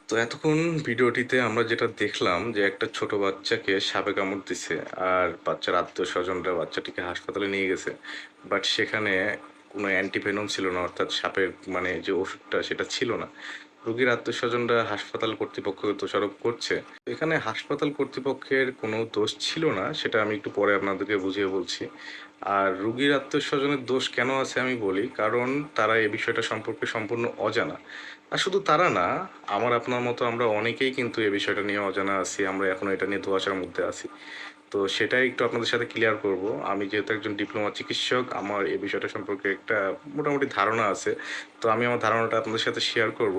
তো এতক্ষণ ভিডিওটিতে আমরা যেটা দেখলাম যে একটা ছোট বাচ্চাকে সাপে কামড় দিছে আর বাচ্চার আত্মীয় স্বজনরা বাচ্চাটিকে হাসপাতালে নিয়ে গেছে, বাট সেখানে কোনো অ্যান্টিভেনম ছিল না, অর্থাৎ সাপের মানে যে ওষুধটা সেটা ছিল না। রোগীর আত্মীয় স্বজনরা হাসপাতাল কর্তৃপক্ষকে দোষারোপ করছে। এখানে হাসপাতাল কর্তৃপক্ষের কোনো দোষ ছিল না, সেটা আমি একটু পরে আপনাদেরকে বুঝিয়ে বলছি। আর রোগীর আত্মীয় স্বজনের দোষ কেন আছে আমি বলি, কারণ তারা এই বিষয়টা সম্পর্কে সম্পূর্ণ অজানা। আর শুধু তারা না, আমার আপনার মতো আমরা অনেকেই কিন্তু এই বিষয়টা নিয়ে অজানা আছি, আমরা এখনো এটা নিয়ে ধোঁয়াশার মধ্যে আছি। তো সেটাই একটু আপনাদের সাথে ক্লিয়ার করব। আমি যেহেতু একজন ডিপ্লোমা চিকিৎসক, আমার এই বিষয়টা সম্পর্কে একটা মোটামুটি ধারণা আছে। তো আমি আমার ধারণাটা আপনাদের সাথে শেয়ার করব।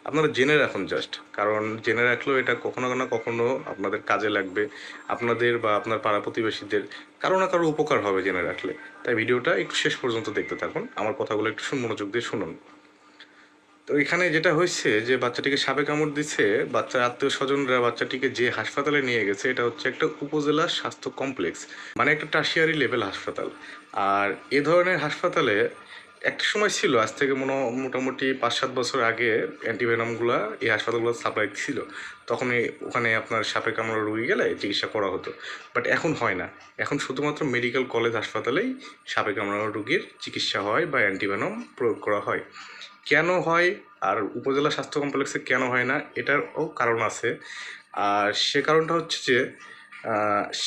আপনারা জেনে রাখুন জাস্ট, কারণ জেনে রাখলেও এটা কখনো না কখনো আপনাদের কাজে লাগবে, আপনাদের বা আপনার পাড়া প্রতিবেশীদের কারো না কারো উপকার হবে জেনে রাখলে। তাই ভিডিওটা একটু শেষ পর্যন্ত দেখতে থাকুন, আমার কথাগুলো একটু মনোযোগ দিয়ে শুনুন। তো এখানে যেটা হয়েছে যে বাচ্চাটিকে সাপে কামড় দিচ্ছে, বাচ্চার আত্মীয় স্বজনরা বাচ্চাটিকে যে হাসপাতালে নিয়ে গেছে এটা হচ্ছে একটা উপজেলা স্বাস্থ্য কমপ্লেক্স, মানে একটা টার্সিয়ারি লেভেল হাসপাতাল। আর এ ধরনের হাসপাতালে একটা সময় ছিল, আজ থেকে মোটামুটি 5-7 বছর আগে অ্যান্টিভেনমগুলো এই হাসপাতালগুলো সাপ্লাই ছিল। তখন ওখানে আপনার সাপে কামড়া রুগী গেলে চিকিৎসা করা হতো, বাট এখন হয় না। এখন শুধুমাত্র মেডিকেল কলেজ হাসপাতালেই সাপে কামড়ানো রুগীর চিকিৎসা হয় বা অ্যান্টিভেনম প্রয়োগ করা হয়। কেন হয় আর উপজেলা স্বাস্থ্য কমপ্লেক্সে কেন হয় না, এটারও কারণ আছে। আর সে কারণটা হচ্ছে যে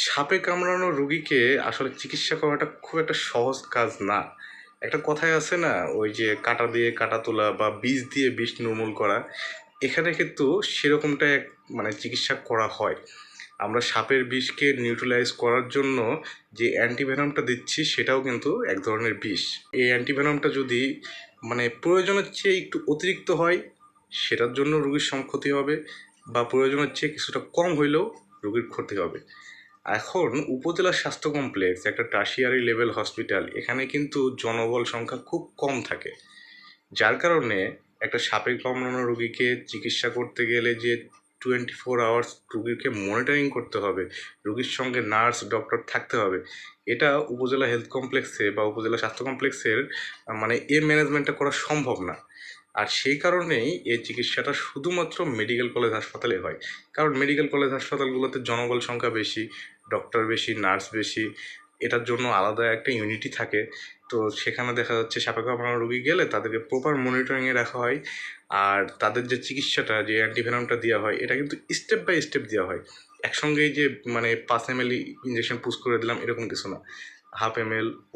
সাপে কামড়ানো রুগীকে আসলে চিকিৎসা করাটা খুব একটা সহজ কাজ না। একটা কথাই আছে না, ওই যে কাঁটা দিয়ে কাঁটা তোলা বা বিষ দিয়ে বিষ নির্মূল করা, এখানে কিন্তু সেরকমটা মানে চিকিৎসা করা হয়। আমরা সাপের বিষকে নিউট্রালাইজ করার জন্য যে অ্যান্টিভেনমটা দিচ্ছি সেটাও কিন্তু এক ধরনের বিষ। এই অ্যান্টিভেনমটা যদি মানে প্রয়োজনের চেয়ে একটু অতিরিক্ত হয়, সেটার জন্য রোগীর ক্ষতি হবে, বা প্রয়োজনের চেয়ে কিছুটা কম হইলেও রোগীর ক্ষতি হবে। এখন উপজেলা স্বাস্থ্য কমপ্লেক্স একটা টার্সিয়ারি লেভেল হসপিটাল, এখানে কিন্তু জনবল সংখ্যা খুব কম থাকে, যার কারণে একটা সাপে কামড়ানো রোগীকে চিকিৎসা করতে গেলে যে 24 আওয়ার্স রুগীকে মনিটরিং করতে হবে, রুগীর সঙ্গে নার্স ডক্টর থাকতে হবে, এটা উপজেলা হেলথ কমপ্লেক্সে বা উপজেলা স্বাস্থ্য কমপ্লেক্সের মানে এই ম্যানেজমেন্টটা করা সম্ভব না। আর সেই কারণেই এই চিকিৎসাটা শুধুমাত্র মেডিকেল কলেজ হাসপাতালে হয়, কারণ মেডিকেল কলেজ হাসপাতালগুলোতে জনবল সংখ্যা বেশি, ডক্টর বেশি, নার্স বেশি, এটার জন্য আলাদা একটা ইউনিটি থাকে। তো সেখানে দেখা যাচ্ছে সাপে কামড়ানো রোগী গেলে তাদেরকে প্রপার মনিটরিংয়ে রাখা হয়। আর তাদের যে চিকিৎসাটা, যে অ্যান্টিভেনমটা দেওয়া হয়, এটা কিন্তু স্টেপ বাই স্টেপ দেওয়া হয়। একসঙ্গেই যে মানে 5 ml ইঞ্জেকশন পুশ করে দিলাম এরকম কিছু না, 1/2 ml